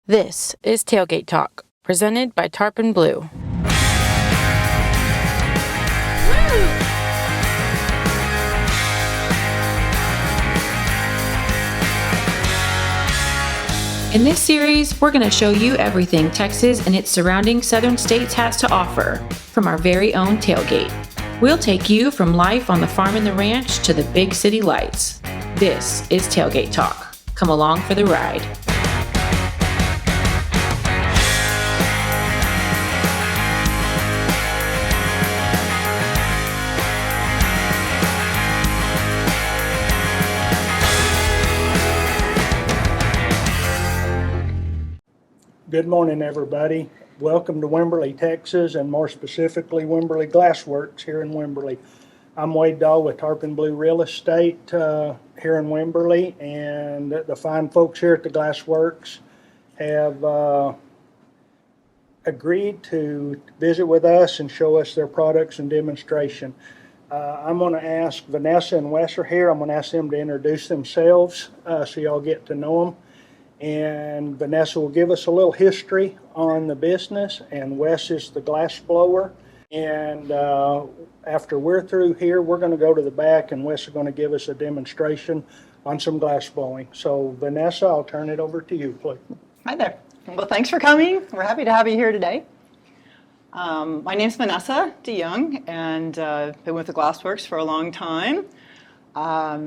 This is Tailgate Talk, presented by Tarpon Blue. In this series, we're going to show you everything Texas and its surrounding southern states has to offer from our very own tailgate. We'll take you from life on the farm and the ranch to the big city lights. This is Tailgate Talk. Come along for the ride. Good morning, everybody. Welcome to Wimberley, Texas, and more specifically, Wimberley Glassworks here in Wimberley. I'm Wade Dahl with Tarpon Blue Real Estate here in Wimberley, and the fine folks here at the Glassworks have agreed to visit with us and show us their products and demonstration. I'm going to ask Vanessa and Wes are here. I'm going to ask them to introduce themselves so y'all get to know them. And Vanessa will give us a little history on the business, and Wes is the glass blower. And after we're through here, we're going to go to the back, and Wes is going to give us a demonstration on some glass blowing. So Vanessa, I'll turn it over to you, please. Hi there. Well, thanks for coming. We're happy to have you here today. My name's Vanessa DeYoung, and been with the Glassworks for a long time.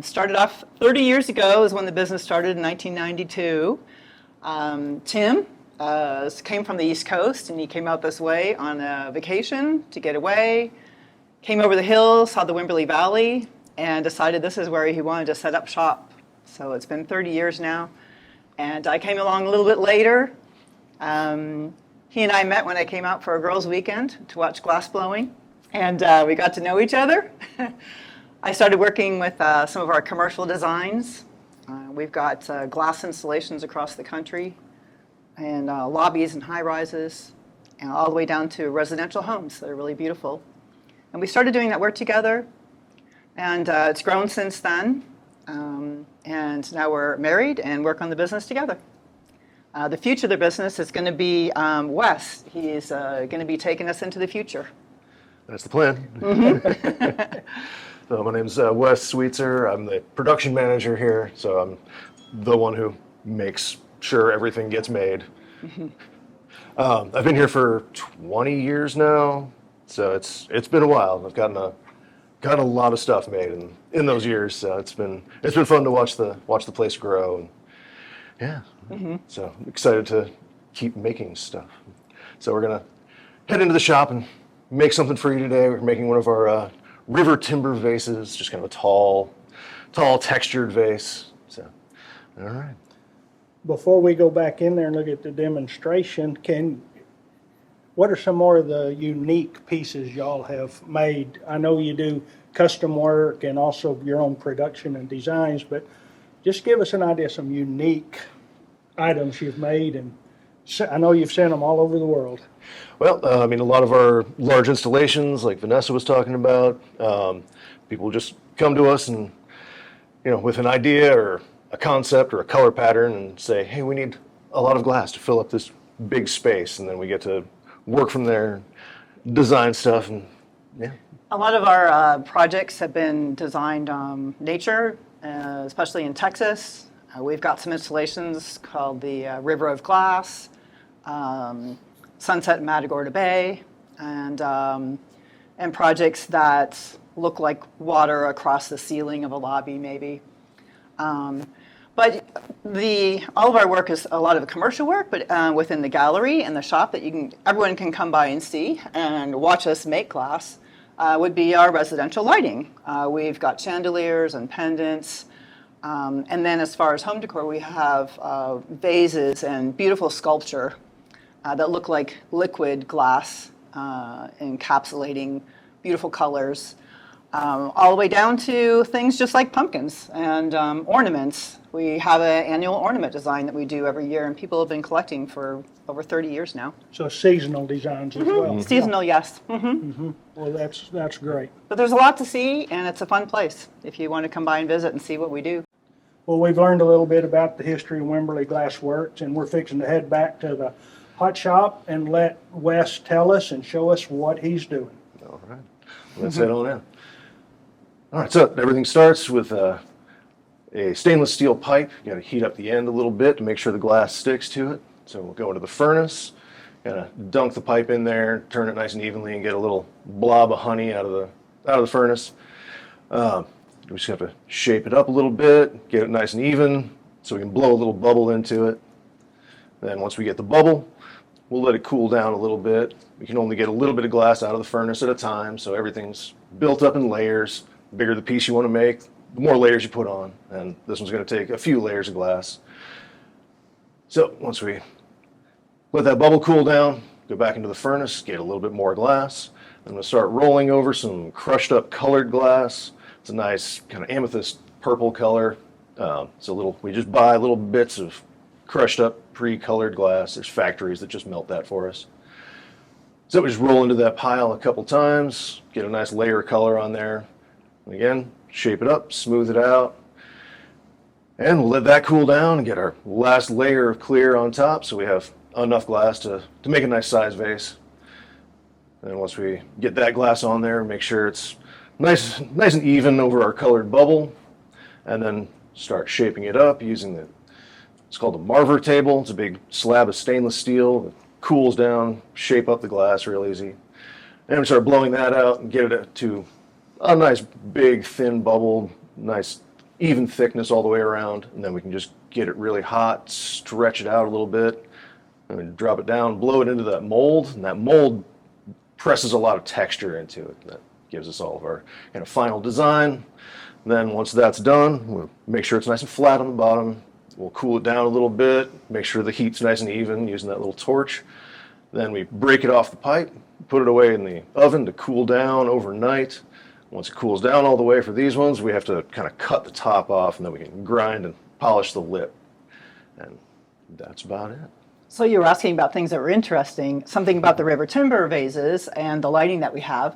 Started off 30 years ago is when the business started in 1992. Tim came from the East Coast, and he came out this way on a vacation to get away, came over the hills, saw the Wimberley Valley, and decided this is where he wanted to set up shop. So it's been 30 years now, and I came along a little bit later. He and I met when I came out for a girls' weekend to watch glass blowing, and we got to know each other. I started working with some of our commercial designs. We've got glass installations across the country, and lobbies and high-rises, and all the way down to residential homes that are really beautiful. And we started doing that work together, and it's grown since then. And now we're married and work on the business together. The future of the business is going to be Wes. He's going to be taking us into the future. That's the plan. Mm-hmm. So my name's Wes Sweetser. I'm the production manager here, so I'm the one who makes sure everything gets made. Mm-hmm. I've been here for 20 years now, so it's been a while. I've gotten a lot of stuff made in those years, so it's been fun to watch the place grow. And yeah, mm-hmm. So I'm excited to keep making stuff. So we're gonna head into the shop and make something for you today. We're making one of our river timber vases, just kind of a tall textured vase. So, all right. Before we go back in there and look at the demonstration, what are some more of the unique pieces y'all have made? I know you do custom work and also your own production and designs, but just give us an idea of some unique items you've made, and I know you've sent them all over the world. Well, I mean, a lot of our large installations, like Vanessa was talking about, people just come to us and, with an idea or a concept or a color pattern and say, hey, we need a lot of glass to fill up this big space. And then we get to work from there, design stuff, and yeah. A lot of our projects have been designed nature, especially in Texas. We've got some installations called the River of Glass, Sunset in Matagorda Bay, and projects that look like water across the ceiling of a lobby, maybe. But all of our work is a lot of commercial work, but within the gallery and the shop that everyone can come by and see and watch us make glass would be our residential lighting. We've got chandeliers and pendants. And then as far as home decor, we have vases and beautiful sculpture that look like liquid glass, encapsulating beautiful colors, all the way down to things just like pumpkins and ornaments. We have an annual ornament design that we do every year, and people have been collecting for over 30 years now. So seasonal designs as well. Mm-hmm. Seasonal, yes. Mm-hmm. Mm-hmm. Well, that's great. But there's a lot to see, and it's a fun place if you want to come by and visit and see what we do. Well, we've learned a little bit about the history of Wimberley Glassworks, and we're fixing to head back to the hot shop and let Wes tell us and show us what he's doing. All right, let's head on in. All right, so everything starts with a stainless steel pipe. You got to heat up the end a little bit to make sure the glass sticks to it. So we'll go into the furnace, got to dunk the pipe in there, turn it nice and evenly, and get a little blob of honey out of the furnace. We just have to shape it up a little bit, get it nice and even, so we can blow a little bubble into it. Then once we get the bubble, we'll let it cool down a little bit. We can only get a little bit of glass out of the furnace at a time, so everything's built up in layers. The bigger the piece you want to make, the more layers you put on, and this one's going to take a few layers of glass. So once we let that bubble cool down, go back into the furnace, get a little bit more glass. I'm going to start rolling over some crushed up colored glass. It's a nice kind of amethyst purple color. We just buy little bits of crushed up pre-colored glass. There's factories that just melt that for us. So we just roll into that pile a couple times, get a nice layer of color on there. And again, shape it up, smooth it out. And we'll let that cool down and get our last layer of clear on top so we have enough glass to make a nice size vase. And once we get that glass on there, make sure it's nice and even over our colored bubble, and then start shaping it up using it's called a Marver table. It's a big slab of stainless steel that cools down, shape up the glass real easy. And we start blowing that out and get it to a nice big thin bubble, nice even thickness all the way around, and then we can just get it really hot, stretch it out a little bit, and then drop it down, blow it into that mold, and that mold presses a lot of texture into it. That gives us all of our kind of final design. And then once that's done, we'll make sure it's nice and flat on the bottom. We'll cool it down a little bit, make sure the heat's nice and even using that little torch. Then we break it off the pipe, put it away in the oven to cool down overnight. Once it cools down all the way for these ones, we have to kind of cut the top off, and then we can grind and polish the lip. And that's about it. So you were asking about things that were interesting, something about the river timber vases and the lighting that we have.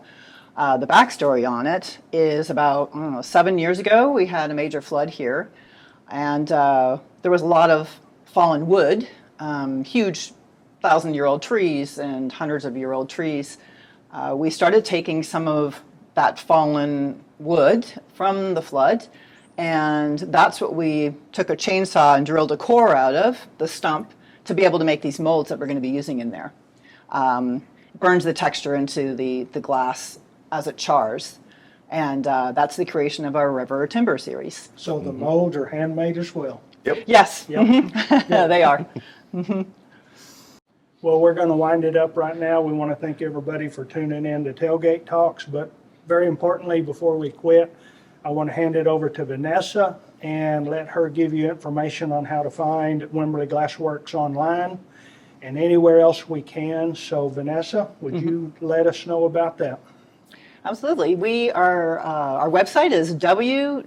The backstory on it is about, 7 years ago, we had a major flood here, and there was a lot of fallen wood, huge 1,000-year-old trees and hundreds of year old trees. We started taking some of that fallen wood from the flood, and that's what we took a chainsaw and drilled a core out of, the stump, to be able to make these molds that we're going to be using in there. Burns the texture into the glass as it chars, and that's the creation of our river timber series. So the molds are handmade as well. Yep. Yes, Yep. they are. Well, we're going to wind it up right now. We want to thank everybody for tuning in to Tailgate Talks, but very importantly, before we quit, I want to hand it over to Vanessa and let her give you information on how to find Wimberley Glassworks online and anywhere else we can. So Vanessa, would you let us know about that? Absolutely. We are, our website is wgw.com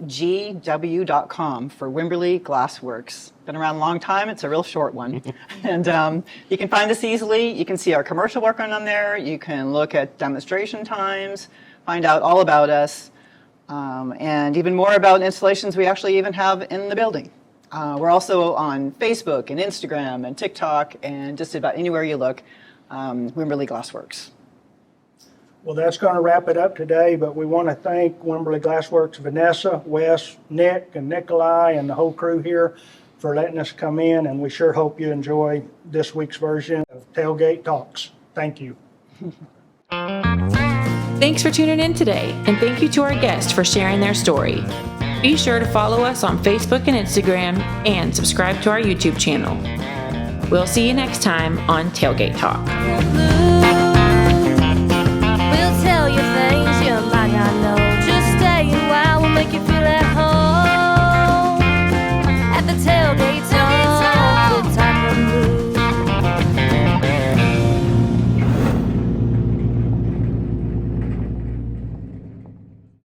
for Wimberley Glassworks. Been around a long time. It's a real short one. And you can find us easily. You can see our commercial work on there. You can look at demonstration times, find out all about us, and even more about installations we actually even have in the building. We're also on Facebook and Instagram and TikTok and just about anywhere you look, Wimberley Glassworks. Well, that's going to wrap it up today, but we want to thank Wimberley Glassworks, Vanessa, Wes, Nick, and Nikolai, and the whole crew here for letting us come in, and we sure hope you enjoy this week's version of Tailgate Talks. Thank you. Thanks for tuning in today, and thank you to our guests for sharing their story. Be sure to follow us on Facebook and Instagram, and subscribe to our YouTube channel. We'll see you next time on Tailgate Talk.